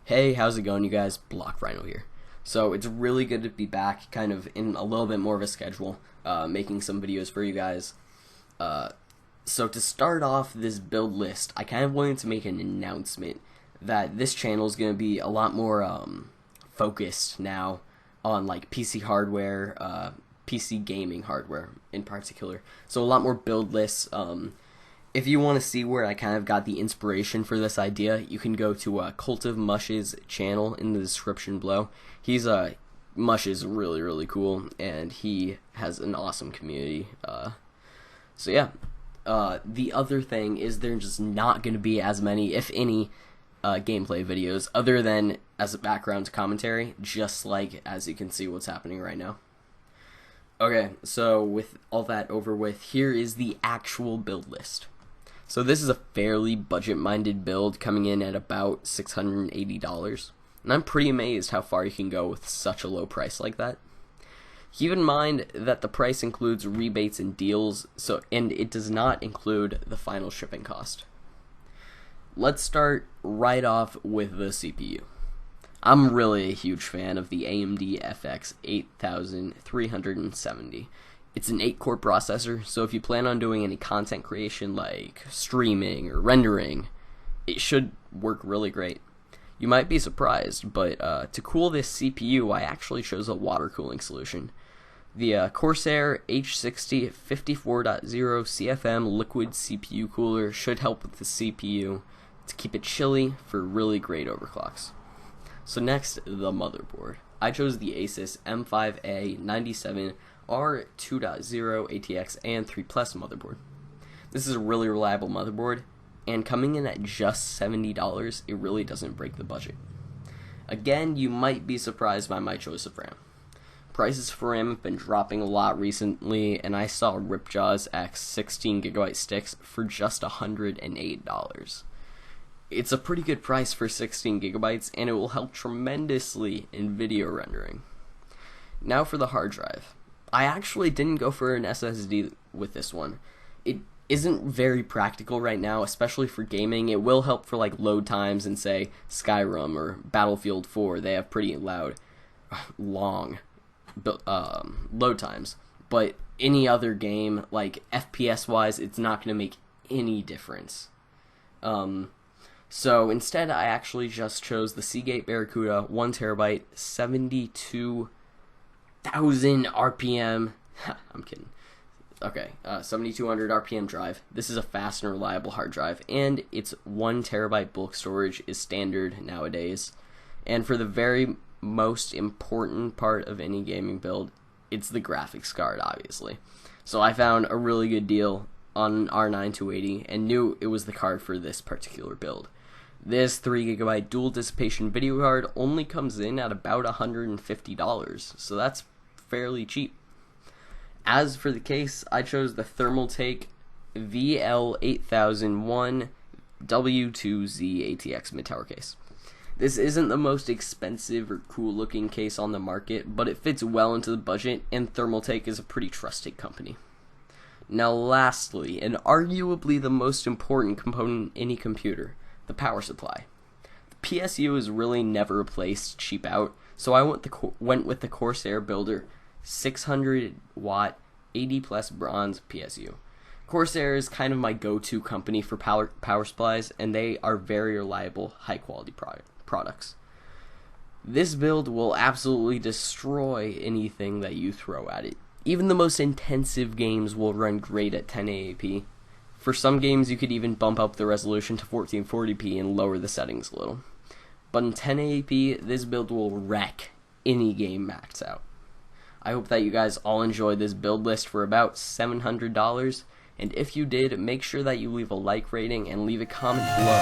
Hey, how's it going, you guys? Rhino here. So it's really good to be back, kind of in a little bit more of a schedule, making some videos for you guys. So to start off this build list, I kind of wanted to make an announcement that this channel is going to be a lot more focused now on like PC hardware, PC gaming hardware in particular. So a lot more build lists. If you want to see where I kind of got the inspiration for this idea, you can go to Cult of Mush's channel in the description below. Mush is really cool, and he has an awesome community. So yeah, the other thing is there's just not going to be as many, if any, gameplay videos other than as a background commentary, just like as you can see what's happening right now. Okay, so with all that over with, here is the actual build list. So this is a fairly budget-minded build coming in at about $680, and I'm pretty amazed how far you can go with such a low price like that. Keep in mind that the price includes rebates and deals, and it does not include the final shipping cost. Let's start right off with the CPU. I'm really a huge fan of the AMD FX 8370. It's an 8-core processor, so if you plan on doing any content creation like streaming or rendering, it should work really great. You might be surprised, but to cool this CPU, I actually chose a water cooling solution. The Corsair H60 54.0 CFM liquid CPU cooler should help with the CPU to keep it chilly for really great overclocks. So next, the motherboard. I chose the Asus M5A 97R 2.0 ATX and 3 Plus motherboard. This is a really reliable motherboard, and coming in at just $70, it really doesn't break the budget. Again, you might be surprised by my choice of RAM. Prices for RAM have been dropping a lot recently, and I saw Ripjaw's X 16GB sticks for just $108. It's a pretty good price for 16GB, and it will help tremendously in video rendering. Now for the hard drive. I actually didn't go for an SSD with this one. It isn't very practical right now, especially for gaming. It will help for like load times in, say, Skyrim or Battlefield 4. They have pretty long load times. But any other game, like FPS-wise, it's not going to make any difference. So instead, I actually just chose the Seagate Barracuda 1TB 72,000 RPM. I'm kidding. Okay, 7200 RPM drive. This is a fast and reliable hard drive, and its 1TB bulk storage is standard nowadays. And for the very most important part of any gaming build, it's the graphics card, obviously. So I found a really good deal on an R9 280 and knew it was the card for this particular build. This 3GB dual dissipation video card only comes in at about $150, so that's fairly cheap. As for the case, I chose the Thermaltake VL8001 W2Z ATX mid-tower case. This isn't the most expensive or cool looking case on the market, but it fits well into the budget, and Thermaltake is a pretty trusted company. Now lastly, and arguably the most important component in any computer, the power supply. The PSU is really never a place to cheap out, so I went with the Corsair Builder 600 watt 80 plus bronze PSU. Corsair is kind of my go-to company for power supplies, and they are very reliable, high quality products. This build will absolutely destroy anything that you throw at it. Even the most intensive games will run great at 1080p. For some games, you could even bump up the resolution to 1440p and lower the settings a little. But in 1080p, this build will wreck any game maxed out. I hope that you guys all enjoyed this build list for about $700, and if you did, make sure that you leave a like rating and leave a comment below.